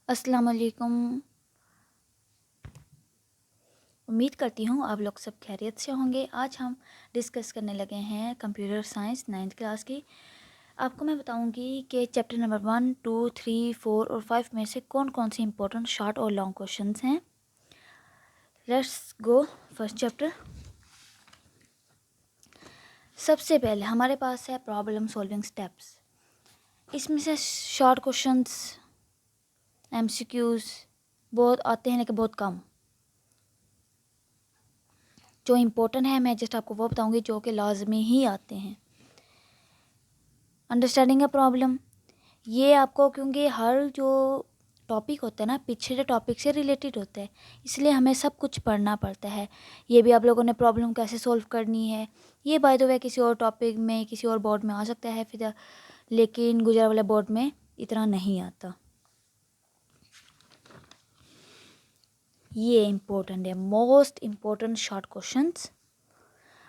अस्सलाम वालेकुम। उम्मीद करती हूँ आप लोग सब खैरियत से होंगे। आज हम डिस्कस करने लगे हैं कंप्यूटर साइंस 9th क्लास की। आपको मैं बताऊंगी कि चैप्टर नंबर 1, 2, 3, 4 और 5 में से कौन कौन से इंपॉर्टेंट शॉर्ट और लॉन्ग क्वेश्चंस हैं। Let's go first chapter. सबसे पहले हमारे पास है प्रॉब्लम सॉल्विंग स्टेप्स। इसमें से शॉर्ट क्वेश्चंस MCQs बहुत आते हैं लेकिन बहुत कम। जो इम्पोर्टेंट है मैं जस्ट आपको वो बताऊंगी जो कि लाजमी ही आते हैं। अंडरस्टैंडिंग अ प्रॉब्लम, ये आपको क्योंकि हर जो टॉपिक होता है ना पिछले टॉपिक से रिलेटेड होता है, इसलिए हमें सब कुछ पढ़ना पड़ता है। ये भी आप लोगों ने प्रॉब्लम कैसे सॉल्व करनी है, ये बाय द वे किसी और टॉपिक में किसी और बोर्ड में आ सकता है फिर, लेकिन गुजरा वाले बोर्ड में इतना नहीं आता। ये इम्पोर्टेंट है, मोस्ट इम्पोर्टेंट शॉर्ट क्वेश्चंस।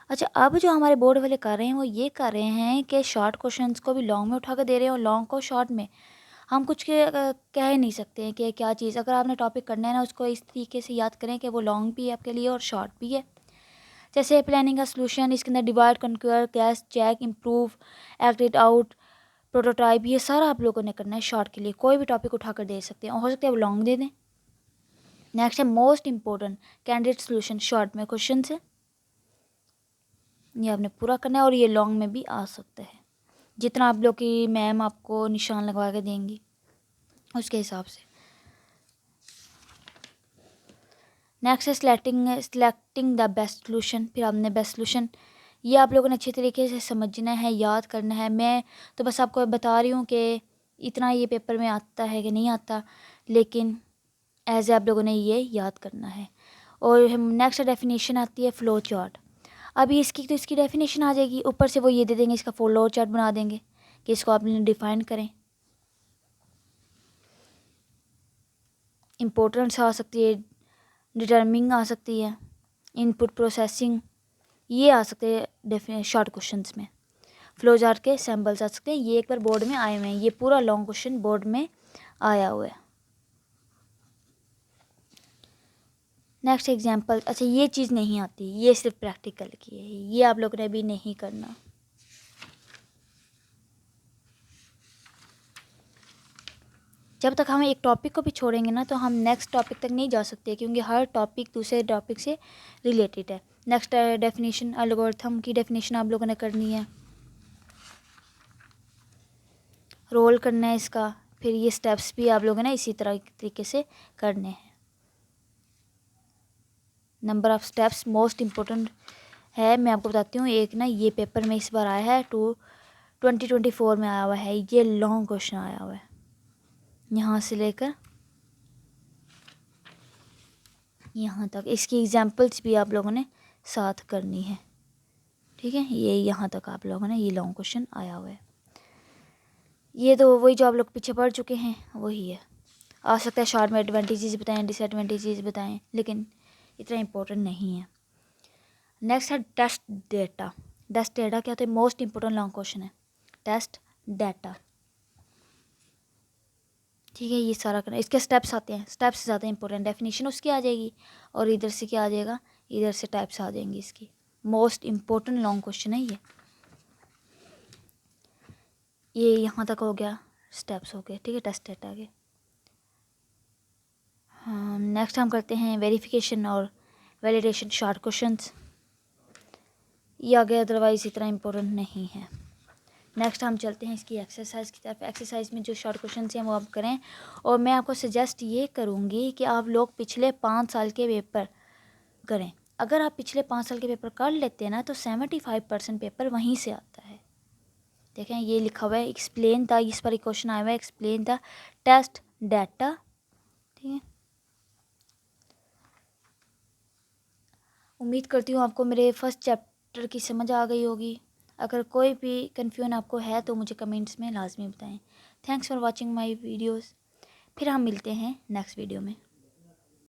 अच्छा, अब जो हमारे बोर्ड वाले कर रहे हैं वो ये कर रहे हैं कि शॉर्ट क्वेश्चंस को भी लॉन्ग में उठा कर दे रहे हैं और लॉन्ग को शॉर्ट में। हम कुछ कह ही नहीं सकते हैं कि क्या चीज़, अगर आपने टॉपिक करना है ना उसको इस तरीके से याद करें कि वो लॉन्ग भी है आपके लिए और शॉर्ट भी है। जैसे प्लानिंग का सोल्यूशन, इसके अंदर divide, conquer, cash, check, improve, act it out, prototype, ये सारा आप लोगों ने करना है शॉर्ट के लिए। कोई भी टॉपिक उठा कर दे सकते हैं और हो सकता है वो लॉन्ग दे दें। नेक्स्ट है most important candidate solution, short में क्वेश्चन है, ये आपने पूरा करना है और ये लॉन्ग में भी आ सकता है। जितना आप लोग की मैम आपको निशान लगवा के देंगी उसके हिसाब से। नेक्स्ट है सिलेक्टिंग द बेस्ट सोल्यूशन। फिर आपने बेस्ट सोल्यूशन, ये आप लोगों ने अच्छे तरीके से समझना है, याद करना है। मैं तो बस आपको बता रही हूँ कि इतना ये पेपर में आता है कि नहीं आता, लेकिन एज आप लोगों ने ये याद करना है। और नेक्स्ट डेफिनेशन आती है फ्लो चार्ट। अभी इसकी तो इसकी डेफिनेशन आ जाएगी, ऊपर से वो ये दे देंगे, इसका फ्लो चार्ट बना देंगे कि इसको आप डिफाइन करें। इम्पोर्टेंस आ सकती है, डिटर्मिंग आ सकती है, इनपुट प्रोसेसिंग, ये आ सकते हैं शॉर्ट क्वेश्चंस में। फ्लो चार्ट के सैम्पल्स आ सकते हैं, ये एक बार बोर्ड में आए हुए हैं। ये पूरा लॉन्ग क्वेश्चन बोर्ड में आया हुआ है। नेक्स्ट एग्जांपल, अच्छा ये चीज़ नहीं आती, ये सिर्फ प्रैक्टिकल की है, ये आप लोगों ने भी नहीं करना। जब तक हम एक टॉपिक को भी छोड़ेंगे ना तो हम नेक्स्ट टॉपिक तक नहीं जा सकते, क्योंकि हर टॉपिक दूसरे टॉपिक से रिलेटेड है। नेक्स्ट डेफिनेशन, एल्गोरिथम की डेफिनेशन आप लोगों ने करनी है, रोल करना है इसका। फिर ये स्टेप्स भी आप लोगों ने इसी तरह तरीके से करने हैं। Number of steps most important है, मैं आपको बताती हूँ। एक ना ये पेपर में इस बार आया है 2024 में आया हुआ है, ये लॉन्ग क्वेश्चन आया हुआ है, यहाँ से लेकर यहाँ तक। इसकी एग्जांपल्स भी आप लोगों ने साथ करनी है, ठीक है। ये यहाँ तक आप लोगों ने, ये लॉन्ग क्वेश्चन आया हुआ है। ये तो वही जो आप लोग पीछे पढ़ चुके हैं वही है। आ सकता है शॉर्ट में एडवांटेजेस बताएं, डिसएडवांटेजेस बताएं, लेकिन इतना इम्पोर्टेंट नहीं है। नेक्स्ट है टेस्ट डेटा। टेस्ट डेटा क्या होता है, मोस्ट इम्पोर्टेंट लॉन्ग क्वेश्चन है टेस्ट डाटा, ठीक है। ये सारा करना, इसके स्टेप्स आते हैं, स्टेप्स ज़्यादा इंपॉर्टेंट, डेफिनेशन उसकी आ जाएगी और इधर से क्या आ जाएगा, इधर से टाइप्स आ जाएंगी इसकी। मोस्ट इम्पोर्टेंट लॉन्ग क्वेश्चन है ये यहाँ तक हो गया, स्टेप्स हो गए, ठीक है, टेस्ट डेटा के। हाँ, नेक्स्ट हम करते हैं वेरिफिकेशन और वैलिडेशन शॉर्ट क्वेश्चंस, ये आ गया, अदरवाइज़ इतना इम्पोर्टेंट नहीं है। नेक्स्ट हम चलते हैं इसकी एक्सरसाइज की तरफ। एक्सरसाइज में जो शॉर्ट क्वेश्चन हैं वो आप करें, और मैं आपको सजेस्ट ये करूँगी कि आप लोग पिछले 5 साल के पेपर करें। अगर आप पिछले 5 साल के पेपर कर लेते हैं ना तो 75% पेपर वहीं से आता है। देखें ये लिखा हुआ है, एक्सप्लेन द, इस पर एक क्वेश्चन आया हुआ है, एक्सप्लेन द टेस्ट डाटा, ठीक है। उम्मीद करती हूँ आपको मेरे फर्स्ट चैप्टर की समझ आ गई होगी। अगर कोई भी कन्फ्यूजन आपको है तो मुझे कमेंट्स में लाजमी बताएं। Thanks for watching my videos. फिर हम मिलते हैं नेक्स्ट वीडियो में।